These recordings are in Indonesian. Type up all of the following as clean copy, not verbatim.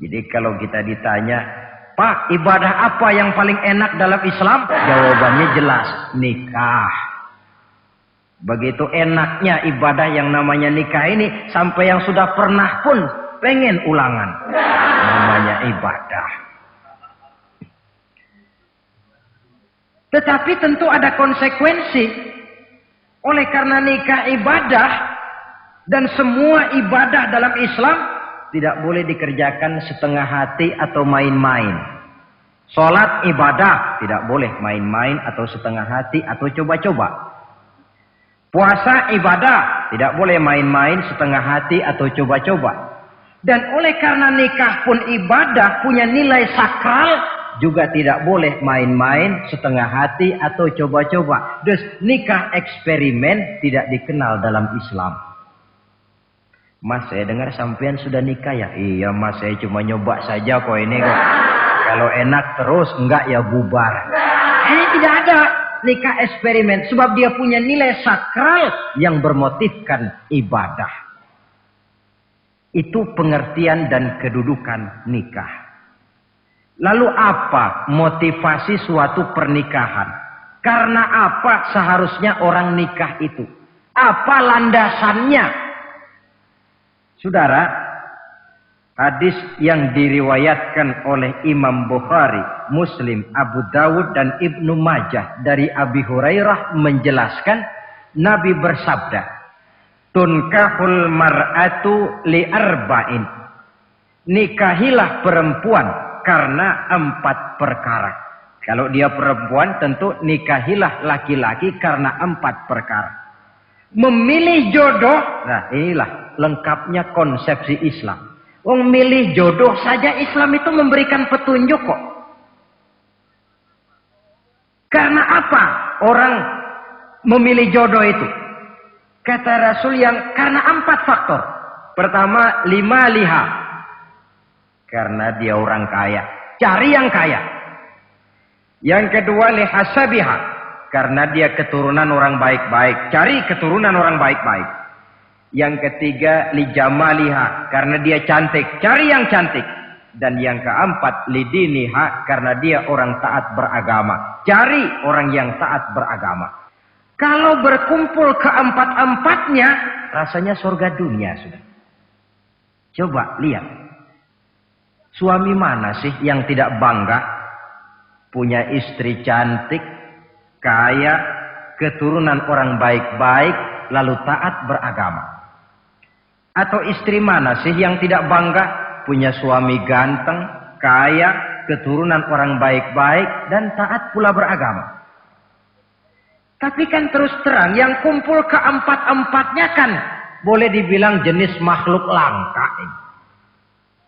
Jadi kalau kita ditanya, Pak, ibadah apa yang paling enak dalam Islam? Jawabannya jelas, nikah. Begitu enaknya ibadah yang namanya nikah ini, sampai yang sudah pernah pun pengen ulangan. Namanya ibadah. Tetapi tentu ada konsekuensi. Oleh karena nikah ibadah, dan semua ibadah dalam Islam tidak boleh dikerjakan setengah hati atau main-main. Sholat ibadah, tidak boleh main-main atau setengah hati atau coba-coba. Puasa ibadah, tidak boleh main-main, setengah hati atau coba-coba. Dan oleh karena nikah pun ibadah, punya nilai sakral, juga tidak boleh main-main, setengah hati atau coba-coba. Dus nikah eksperimen tidak dikenal dalam Islam. Mas, saya dengar sampean sudah nikah ya? Iya mas, saya cuma nyoba saja kok ini kok. Kalau enak terus, enggak ya bubar. Ini tidak ada nikah eksperimen, sebab dia punya nilai sakral yang bermotifkan ibadah. Itu pengertian dan kedudukan nikah. Lalu apa motivasi suatu pernikahan? Karena apa seharusnya orang nikah itu? Apa landasannya? Saudara, hadis yang diriwayatkan oleh Imam Bukhari, Muslim, Abu Dawud dan Ibnu Majah dari Abi Hurairah menjelaskan, Nabi bersabda, tunkahul mar'atu li arba'in. Nikahilah perempuan karena 4 perkara. Kalau dia perempuan tentu nikahilah laki-laki karena 4 perkara. Memilih jodoh, nah inilah lengkapnya konsepsi Islam. Memilih jodoh saja Islam itu memberikan petunjuk kok. Karena apa orang memilih jodoh itu? Kata Rasul yang karena 4 faktor. Pertama, lima liha. Karena dia orang kaya. Cari yang kaya. Yang kedua, lihasabiha. Karena dia keturunan orang baik-baik. Cari keturunan orang baik-baik. Yang ketiga, lijamaliha. Karena dia cantik. Cari yang cantik. Dan yang keempat, lidiniha. Karena dia orang taat beragama. Cari orang yang taat beragama. Kalau berkumpul keempat-empatnya, rasanya surga dunia sudah. Coba lihat. Suami mana sih yang tidak bangga punya istri cantik, kaya, keturunan orang baik-baik, lalu taat beragama? Atau istri mana sih yang tidak bangga punya suami ganteng, kaya, keturunan orang baik-baik, dan taat pula beragama? Tapi kan terus terang, yang kumpul keempat-empatnya kan boleh dibilang jenis makhluk langka ini.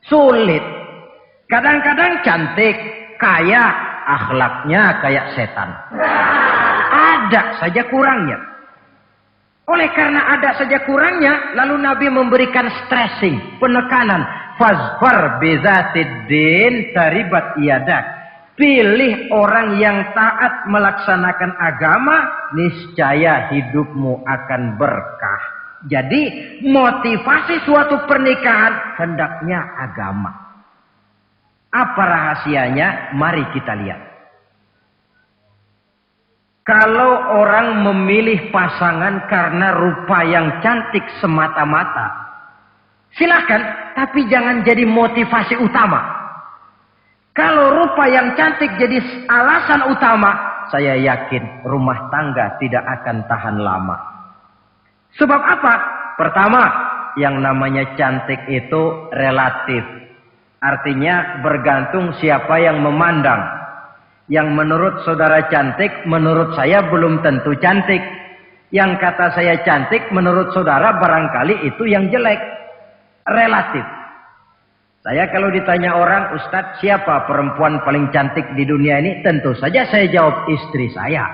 Sulit. Kadang-kadang cantik, kaya, akhlaknya kayak setan. Ada saja kurangnya. Oleh karena ada saja kurangnya, lalu Nabi memberikan stressing, penekanan. Fazfar bizatiddin taribat iyadak. Pilih orang yang taat melaksanakan agama, niscaya hidupmu akan berkah. Jadi motivasi suatu pernikahan hendaknya agama. Apa rahasianya? Mari kita lihat. Kalau orang memilih pasangan karena rupa yang cantik semata-mata, silakan, tapi jangan jadi motivasi utama. Kalau rupa yang cantik jadi alasan utama, saya yakin rumah tangga tidak akan tahan lama. Sebab apa? Pertama, yang namanya cantik itu relatif. Artinya bergantung siapa yang memandang. Yang menurut saudara cantik, menurut saya belum tentu cantik. Yang kata saya cantik, menurut saudara barangkali itu yang jelek. Relatif. Saya kalau ditanya orang, Ustadz, siapa perempuan paling cantik di dunia ini? Tentu saja saya jawab istri saya.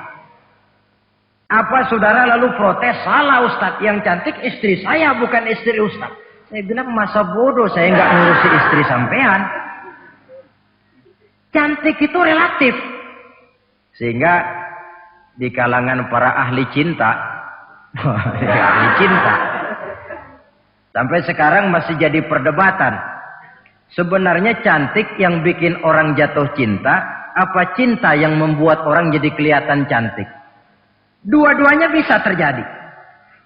Apa saudara lalu protes? Salah Ustadz, yang cantik istri saya, bukan istri Ustadz. Saya bilang masa bodoh, saya nggak ngurusi istri sampean. Cantik itu relatif. Sehingga di kalangan para ahli cinta, ahli cinta, sampai sekarang masih jadi perdebatan. Sebenarnya cantik yang bikin orang jatuh cinta, apa cinta yang membuat orang jadi kelihatan cantik? Dua-duanya bisa terjadi.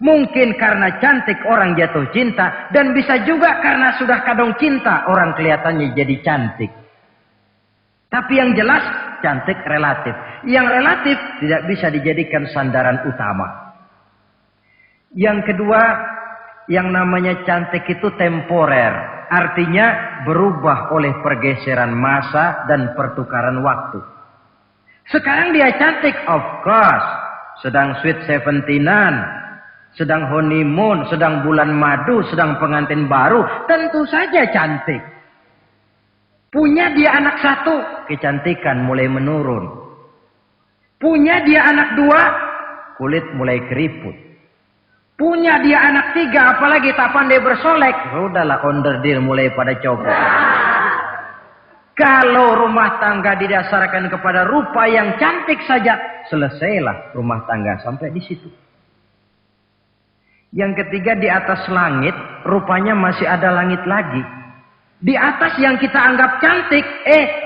Mungkin karena cantik orang jatuh cinta, dan bisa juga karena sudah kadung cinta orang kelihatannya jadi cantik. Tapi yang jelas cantik relatif. Yang relatif tidak bisa dijadikan sandaran utama. Yang kedua, yang namanya cantik itu temporer. Artinya berubah oleh pergeseran masa dan pertukaran waktu. Sekarang dia cantik, of course. Sedang sweet 17-an, sedang honeymoon, sedang bulan madu, sedang pengantin baru. Tentu saja cantik. Punya dia anak satu, kecantikan mulai menurun. Punya dia anak dua, kulit mulai keriput. Punya dia anak tiga, apalagi tak pandai bersolek, udahlah onderdil mulai pada copot. Kalau rumah tangga didasarkan kepada rupa yang cantik saja, selesailah rumah tangga sampai di situ. Yang ketiga, di atas langit, rupanya masih ada langit lagi. Di atas yang kita anggap cantik,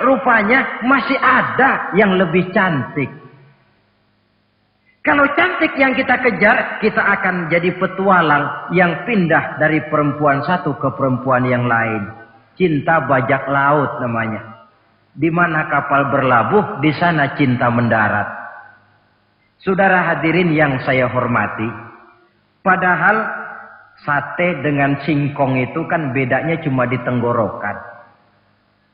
rupanya masih ada yang lebih cantik. Kalau cantik yang kita kejar, kita akan jadi petualang yang pindah dari perempuan satu ke perempuan yang lain. Cinta bajak laut namanya. Di mana kapal berlabuh, di sana cinta mendarat. Saudara hadirin yang saya hormati, padahal sate dengan singkong itu kan bedanya cuma di tenggorokan.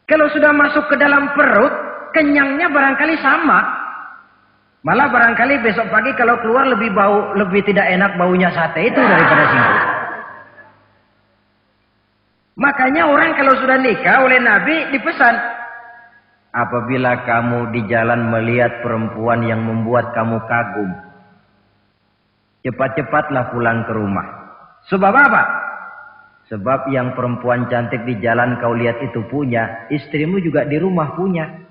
Kalau sudah masuk ke dalam perut, kenyangnya barangkali sama. Malah barangkali besok pagi kalau keluar lebih tidak enak baunya sate itu daripada singkong. Makanya orang kalau sudah nikah oleh Nabi dipesan, apabila kamu di jalan melihat perempuan yang membuat kamu kagum, cepat-cepatlah pulang ke rumah. Sebab apa? Sebab yang perempuan cantik di jalan kau lihat itu punya, istrimu juga di rumah punya.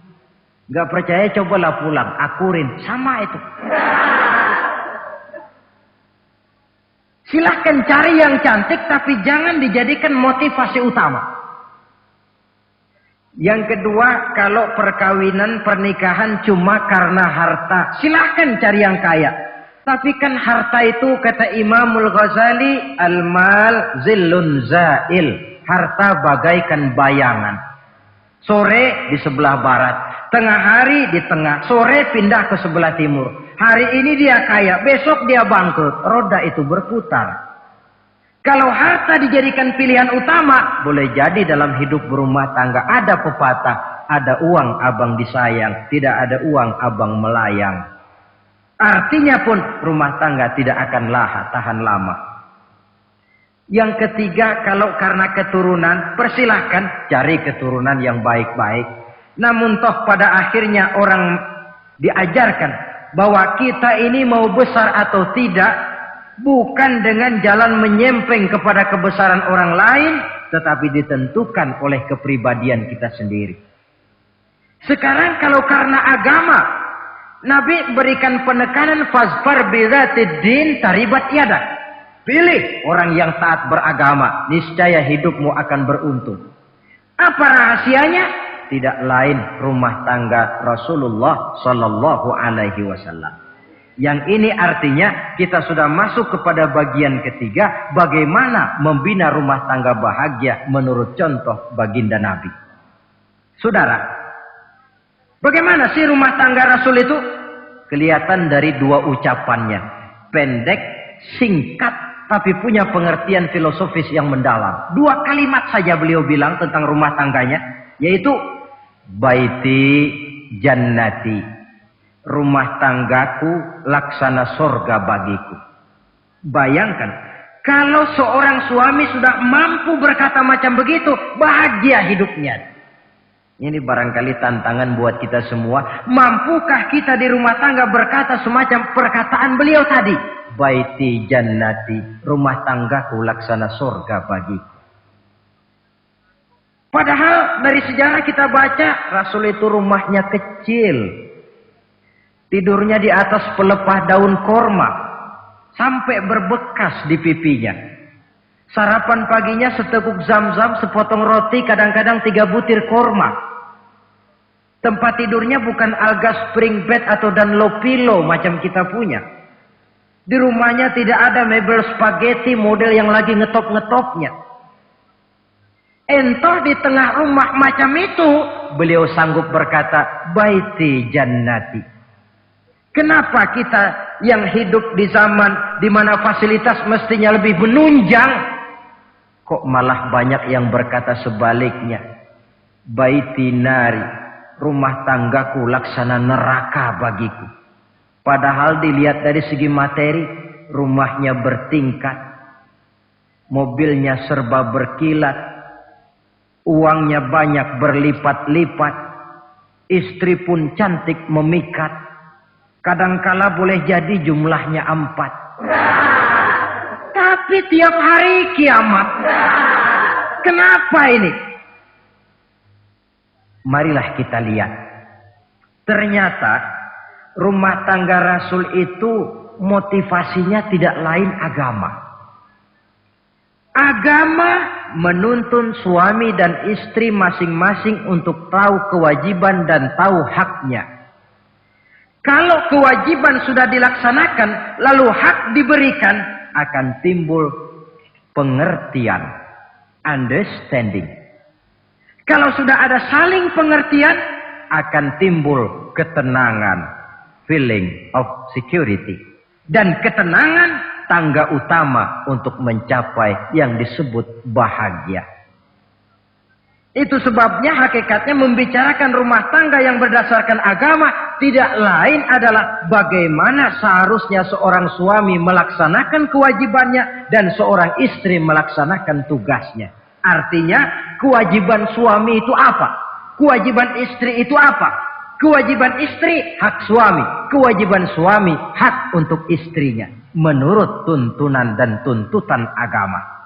Gak percaya cobalah pulang, akurin, sama itu. Silahkan cari yang cantik, tapi jangan dijadikan motivasi utama. Yang kedua, kalau perkawinan, pernikahan cuma karena harta, silahkan cari yang kaya. Tapi kan harta itu, kata Imamul Ghazali, al-mal zillun zail. Harta bagaikan bayangan. Sore di sebelah barat, tengah hari di tengah, sore pindah ke sebelah timur. Hari ini dia kaya, besok dia bangkrut. Roda itu berputar. Kalau harta dijadikan pilihan utama, boleh jadi dalam hidup berumah tangga ada pepatah, ada uang abang disayang, tidak ada uang abang melayang. Artinya pun rumah tangga tidak akan tahan lama. Yang ketiga, kalau karena keturunan, persilahkan cari keturunan yang baik-baik. Namun toh pada akhirnya orang diajarkan bahwa kita ini mau besar atau tidak, bukan dengan jalan menyempeng kepada kebesaran orang lain, tetapi ditentukan oleh kepribadian kita sendiri. Sekarang kalau karena agama, Nabi berikan penekanan fazfar bizatid din taribat yadak. Pilih orang yang taat beragama, niscaya hidupmu akan beruntung. Apa rahasianya? Tidak lain rumah tangga Rasulullah Sallallahu Alaihi Wasallam. Yang ini artinya kita sudah masuk kepada bagian ketiga, bagaimana membina rumah tangga bahagia menurut contoh baginda Nabi. Saudara, bagaimana sih rumah tangga Rasul itu? Kelihatan dari dua ucapannya, pendek, singkat, tapi punya pengertian filosofis yang mendalam. Dua kalimat saja beliau bilang tentang rumah tangganya, yaitu baiti jannati, rumah tanggaku laksana sorga bagiku. Bayangkan, kalau seorang suami sudah mampu berkata macam begitu, bahagia hidupnya. Ini barangkali tantangan buat kita semua. Mampukah kita di rumah tangga berkata semacam perkataan beliau tadi? Baiti jannati, rumah tanggaku laksana surga bagiku. Padahal dari sejarah kita baca, Rasul itu rumahnya kecil. Tidurnya di atas pelepah daun korma. Sampai berbekas di pipinya. Sarapan paginya seteguk zam-zam, sepotong roti, kadang-kadang 3 butir korma. Tempat tidurnya bukan Alga spring bed atau Dunlopillow macam kita punya. Di rumahnya tidak ada mebel spaghetti model yang lagi ngetop-ngetopnya. Entah di tengah rumah macam itu, beliau sanggup berkata, baiti jannati. Kenapa kita yang hidup di zaman di mana fasilitas mestinya lebih menunjang, kok malah banyak yang berkata sebaliknya? Baiti nari, rumah tanggaku laksana neraka bagiku. Padahal dilihat dari segi materi, rumahnya bertingkat, mobilnya serba berkilat, uangnya banyak berlipat-lipat, istri pun cantik memikat, kadangkala boleh jadi jumlahnya 4. Tapi tiap hari kiamat. Kenapa ini? Marilah kita lihat. Ternyata rumah tangga Rasul itu motivasinya tidak lain agama. Agama menuntun suami dan istri masing-masing untuk tahu kewajiban dan tahu haknya. Kalau kewajiban sudah dilaksanakan, lalu hak diberikan, akan timbul pengertian, understanding. Kalau sudah ada saling pengertian, akan timbul ketenangan, feeling of security. Dan ketenangan tangga utama untuk mencapai yang disebut bahagia. Itu sebabnya hakikatnya membicarakan rumah tangga yang berdasarkan agama tidak lain adalah bagaimana seharusnya seorang suami melaksanakan kewajibannya dan seorang istri melaksanakan tugasnya. Artinya kewajiban suami itu apa? Kewajiban istri itu apa? Kewajiban istri hak suami, kewajiban suami hak untuk istrinya menurut tuntunan dan tuntutan agama.